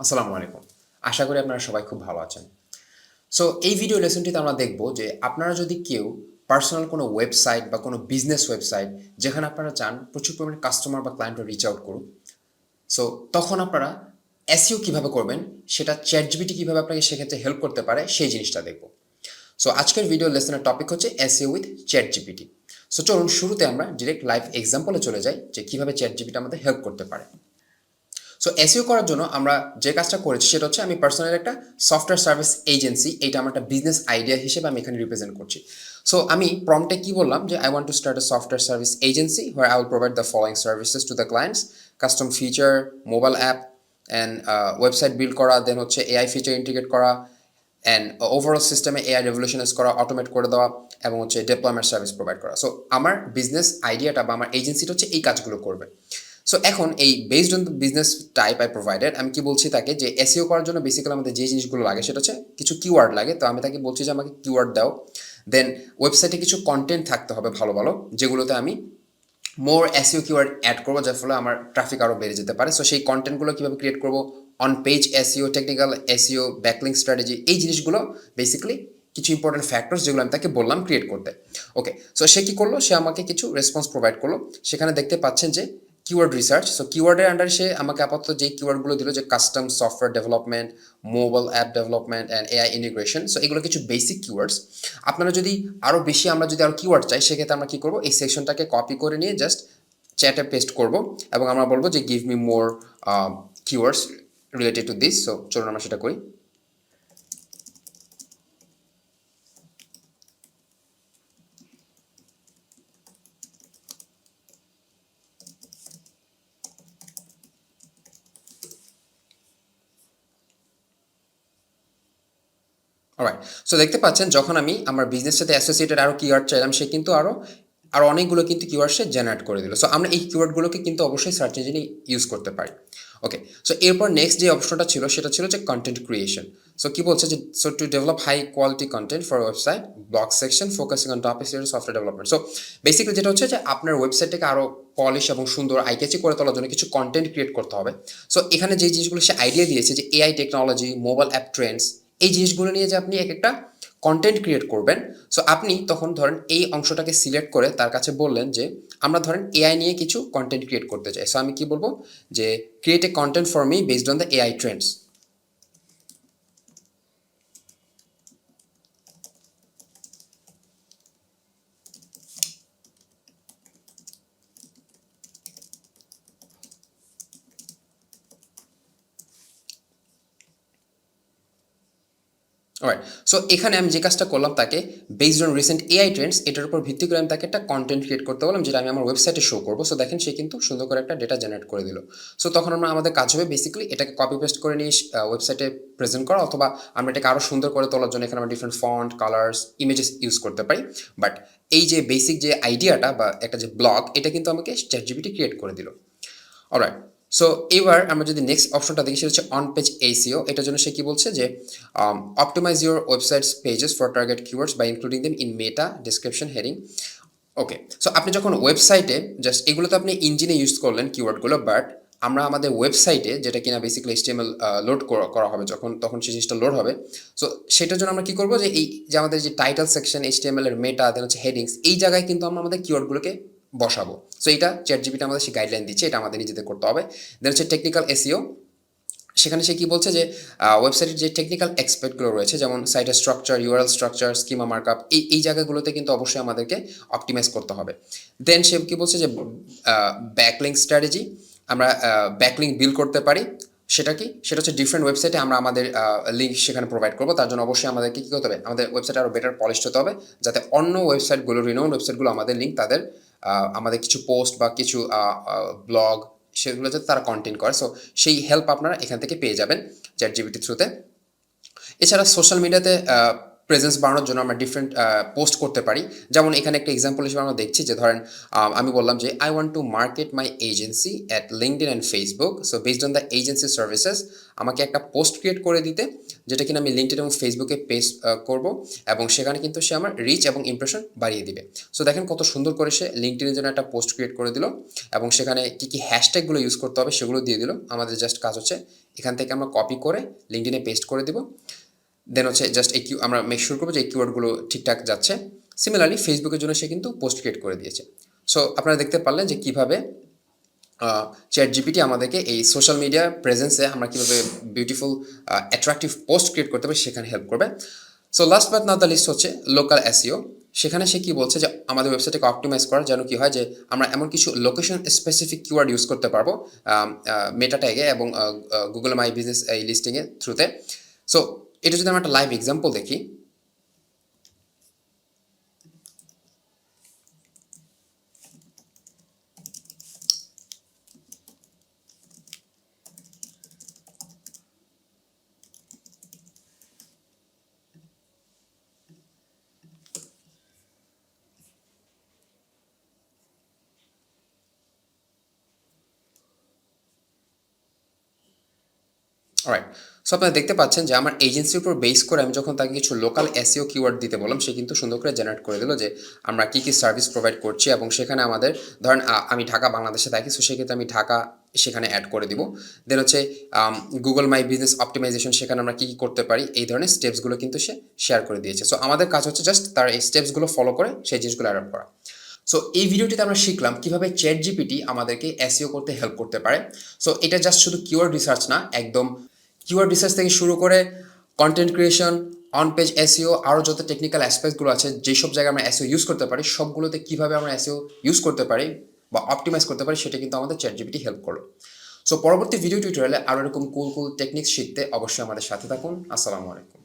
আসসালামু আলাইকুম। আশা করি আপনারা সবাই খুব ভালো আছেন। সো এই ভিডিও লেসনটিতে আমরা দেখব যে আপনারা যদি কেউ পার্সোনাল কোনো ওয়েবসাইট বা কোনো বিজনেস ওয়েবসাইট যেখানে আপনারা চান প্রচুর পরিমাণে কাস্টমার বা ক্লায়েন্টরা রিচ আউট করুক। সো তখন আপনারা এসইও কিভাবে করবেন সেটা চ্যাটজিপিটি কিভাবে আপনাকে সেক্ষেত্রে হেল্প করতে পারে সেই জিনিসটা দেখব। সো আজকের ভিডিও লেসনের টপিক হচ্ছে এসইও উইথ চ্যাটজিপিটি। সো চলুন শুরুতে আমরা ডিরেক্ট লাইভ এক্সাম্পলে চলে যাই যে কিভাবে চ্যাটজিপিটি আমাদের হেল্প করতে পারে। সো এসইও করার জন্য আমরা যে কাজটা করেছি সেটা হচ্ছে আমি পার্সোনালি একটা সফটওয়্যার সার্ভিস এজেন্সি, এইটা আমার একটা বিজনেস আইডিয়া হিসেবে আমি এখানে রিপ্রেজেন্ট করছি। সো আমি প্রম্পটে কি বললাম যে I want to start a software service agency where I will provide the following services to the clients: custom feature, mobile app and website build করা, দেন হচ্ছে এআই ফিচার ইন্টিগ্রেট করা, অ্যান্ড ওভারঅল সিস্টেমে AI রেভলিউশনাইজ করা, automate করে দেওয়া, এবং হচ্ছে deployment service provide করা। সো আমার বিজনেস আইডিয়াটা বা আমার এজেন্সিটা হচ্ছে এই কাজগুলো করবে। সো এখন এই based on the business type I provided, আমি কি বলছি তাকে যে এসইও করার জন্য বেসিক্যালি আমাদের যে জিনিসগুলো লাগে সেটা হচ্ছে কিছু কিওয়ার্ড লাগে। তো আমি তাকে বলছি যে আমাকে কিওয়ার্ড দাও, দেন ওয়েবসাইটে কিছু কন্টেন্ট থাকতে হবে ভালো ভালো, যেগুলোতে আমি মোর এসইও কিওয়ার্ড অ্যাড করবো, যার ফলে আমার ট্রাফিক আরও বেড়ে যেতে পারে। সো সেই কন্টেন্টগুলো কীভাবে ক্রিয়েট করবো, on page SEO, technical SEO, backlink strategy, এই জিনিসগুলো বেসিক্যালি কিছু ইম্পর্টেন্ট ফ্যাক্টরস যেগুলো আমি তাকে বললাম ক্রিয়েট করতে। ওকে, সো সে কী করলো, সে আমাকে কিছু রেসপন্স প্রোভাইড করলো। সেখানে দেখতে পাচ্ছেন যে কিওয়ার্ড রিসার্চ। সো কিওয়ার্ডের আন্ডারে সে আমাকে আপাতত যে কিওয়ার্ডগুলো দিল, যে custom software development, mobile app development and AI integration, so এগুলো কিছু বেসিক কিওয়ার্ডস। আপনারা যদি আরও বেশি, আমরা যদি আরও কিওয়ার্ড চাই, সেক্ষেত্রে আমরা কী করবো, এই সেকশনটাকে কপি করে নিয়ে জাস্ট চ্যাটে পেস্ট করব এবং আমরা বলবো যে give me more keywords related to this. So চলুন আমরা সেটা করি। অলরাইট, সো দেখতে পাচ্ছেন যখন আমি আমার বিজনেসের সাথে অ্যাসোসিয়েটেড আরও কিওয়ার্ড চাইলাম, সে কিন্তু আরও অনেকগুলো কিন্তু কিওয়ার্ড সে জেনারেট করে দিল। সো আমরা এই কিওয়ার্ডগুলোকে কিন্তু অবশ্যই সার্চ ইঞ্জিনে ইউজ করতে পারি। ওকে, সো এরপর নেক্সট যে অপশনটা ছিল সেটা ছিল যে কন্টেন্ট ক্রিয়েশন। সো কি বলছে যে so to develop high quality content for website blog section focusing on topic software development. So basically যেটা হচ্ছে যে আপনার ওয়েবসাইটটাকে আরও পলিশ এবং সুন্দর আইক্যাচি করে তোলার জন্য কিছু কন্টেন্ট ক্রিয়েট করতে হবে। সো এখানে যে জিনিসগুলো সে আইডিয়া দিয়েছে যে AI technology, mobile app Trends, এই জিনিসগুলো নিয়ে যে আপনি এক একটা কন্টেন্ট ক্রিয়েট করবেন। সো আপনি তখন ধরেন এই অংশটাকে সিলেক্ট করে তার কাছে বললেন যে আমরা ধরেন এআই নিয়ে কিছু কন্টেন্ট ক্রিয়েট করতে চাই। সো আমি কি বলবো যে create a content for me based on the AI Trends. Alright, so এখানে আমি যে কাজটা করলাম, তাকে based on recent AI Trends এটার উপর ভিত্তি করে আমি তাকে একটা কন্টেন্ট ক্রিয়েট করতে বললাম, যেটা আমি আমার ওয়েবসাইটে শো করবো। সো দেখেন সে কিন্তু সুন্দর করে একটা ডেটা জেনারেট করে দিল। সো তখন আমাদের কাজ হবে বেসিক্যালি এটাকে কপি পেস্ট করে নিয়ে ওয়েবসাইটে প্রেজেন্ট করা, অথবা আমরা এটাকে আরও সুন্দর করে তোলার জন্য এখানে আমরা different font, colours, images use করতে পারি। বাট এই যে বেসিক যে আইডিয়াটা বা একটা যে ব্লগ, এটা কিন্তু আমাকে চ্যাটজিপিটি ক্রিয়েট করে দিল। অলরাইট, সো এবার আমরা যদি নেক্সট অপশনটা দেখি সেটা হচ্ছে অন পেজ এসইও। এটার জন্য সে কি বলছে যে optimise your websites pages for target keywords by including them in meta description heading. Okay, so আপনি যখন ওয়েবসাইটে জাস্ট এগুলো তো আপনি ইঞ্জিনে ইউজ করলেন কিওয়ার্ডগুলো, বাট আমরা আমাদের ওয়েবসাইটে যেটা কিনা বেসিক্যালি এইচটিএমএল লোড করা হবে, তখন সেই জিনিসটা লোড হবে। সো সেটার জন্য আমরা কী করবো, যে এই যে আমাদের যে টাইটেল সেকশন এইচটিএমএল এর মেটা, দেন হচ্ছে হেডিংস, এই জায়গায় কিন্তু আমরা আমাদের কিওয়ার্ডগুলোকে বসাবো। সো এটা চ্যাটজিপিটি আমাদের সে গাইডলাইন দিচ্ছে, এটা আমাদের নিজেদের করতে হবে। দেন হচ্ছে টেকনিক্যাল এসইও। সেখানে সে কি বলছে যে ওয়েবসাইটের যে টেকনিক্যাল এক্সপেক্টগুলো রয়েছে, যেমন সাইটের structure, URL structure, schema markup, এই জায়গাগুলোতে কিন্তু অবশ্যই আমাদেরকে অপটিমাইজ করতে হবে। দেন সে কি বলছে যে ব্যাকলিঙ্ক স্ট্র্যাটেজি, আমরা ব্যাকলিঙ্ক বিল্ড করতে পারি। সেটা হচ্ছে ডিফারেন্ট ওয়েবসাইটে আমরা আমাদের লিঙ্ক সেখানে প্রোভাইড করবো। তার জন্য অবশ্যই আমাদেরকে কী করতে হবে, আমাদের ওয়েবসাইট আরও বেটার পলিশ হতে হবে, যাতে অন্য ওয়েবসাইটগুলো, রিনাউন্ড ওয়েবসাইটগুলো আমাদের লিঙ্ক তাদের আমাদের কিছু পোস্ট বা কিছু ব্লগ, সেগুলো যাতে তারা কন্টেন্ট করে। সো সেই হেল্প আপনারা এখান থেকে পেয়ে যাবেন চ্যাটজিপিটি থ্রুতে। এছাড়া সোশ্যাল মিডিয়াতে প্রেজেন্স বাড়ানোর জন্য আমরা ডিফারেন্ট পোস্ট করতে পারি। যেমন এখানে একটা এক্সাম্পল হিসেবে আমরা দেখছি যে ধরেন আমি বললাম যে I want to market my agency at LinkedIn and Facebook, so based on the agency services আমাকে একটা পোস্ট ক্রিয়েট করে দিতে, যেটা কিনা আমি লিঙ্কডইন এবং ফেসবুকে পেস্ট করব, এবং সেখানে কিন্তু সে আমার রিচ এবং ইমপ্রেশন বাড়িয়ে দিবে। সো দেখেন কত সুন্দর করে সে লিঙ্কডইনের জন্য একটা পোস্ট ক্রিয়েট করে দিল, এবং সেখানে কী কী হ্যাশট্যাগুলো ইউজ করতে হবে সেগুলো দিয়ে দিল। আমাদের জাস্ট কাজ হচ্ছে এখান থেকে আমরা কপি করে লিঙ্কডইনে পেস্ট করে দিব, দেন হচ্ছে জাস্ট আমরা মেক শিওর করবো যে এই কিওয়ার্ডগুলো ঠিকঠাক যাচ্ছে। সিমিলারলি ফেসবুকের জন্য সে কিন্তু পোস্ট ক্রিয়েট করে দিয়েছে। সো আপনারা দেখতে পারলেন যে কীভাবে চ্যাট জিপিটি আমাদেরকে এই সোশ্যাল মিডিয়া প্রেজেন্সে আমরা কীভাবে বিউটিফুল অ্যাট্রাকটিভ পোস্ট ক্রিয়েট করতে পারি সেখানে হেল্প করবে। So last but not the least হচ্ছে লোকাল এসইও। সেখানে সে কী বলছে যে আমাদের ওয়েবসাইটটাকে অপটিমাইজ করার যেন কী হয় যে আমরা এমন কিছু লোকেশন স্পেসিফিক কিওয়ার্ড ইউজ করতে পারবো মেটা ট্যাগে এবং গুগল মাই বিজনেস এই লিস্টিংয়ের থ্রুতে। সো এটা যদি আমরা একটা লাইভ এক্সাম্পল দেখি, অলরাইট। সো আপনারা দেখতে পাচ্ছেন যে আমার এজেন্সির উপর বেস করে আমি যখন তাকে কিছু লোকাল এসইও কিওয়ার্ড দিতে বললাম, সে কিন্তু সুন্দর করে জেনারেট করে দিল যে আমরা কী কী সার্ভিস প্রোভাইড করছি, এবং সেখানে আমাদের ধরেন আমি ঢাকা বাংলাদেশে থাকি, সো সেক্ষেত্রে আমি ঢাকা সেখানে অ্যাড করে দিব। দেন হচ্ছে গুগল মাই বিজনেস অপটিমাইজেশন, সেখানে আমরা কী কী করতে পারি এই ধরনের স্টেপসগুলো কিন্তু সে শেয়ার করে দিয়েছে। সো আমাদের কাজ হচ্ছে জাস্ট তার এই স্টেপসগুলো ফলো করে সেই জিনিসগুলো অ্যাডাপ্ট করা। সো এই ভিডিওটিতে আমরা শিখলাম কীভাবে চ্যাট জিপিটি আমাদেরকে এসইও করতে হেল্প করতে পারে। সো এটা জাস্ট শুধু কিওয়ার্ড রিসার্চ না, একদম কিওয়ার্ড রিসার্চ থেকে শুরু করে content creation, on page SEO, আরও যত টেকনিক্যাল অ্যাসপেক্টগুলো আছে যেসব জায়গায় আমরা এসইও ইউজ করতে পারি, সবগুলোতে কীভাবে আমরা এসইও ইউজ করতে পারি বা অপটিমাইজ করতে পারি সেটা কিন্তু আমাদের চ্যাট জিপিটি হেল্প করলো। সো পরবর্তী ভিডিও টিউটোরিয়ালে আরও এরকম কুল কুল টেকনিক্স শিখতে অবশ্যই আমাদের সাথে থাকুন। আসসালামু আলাইকুম।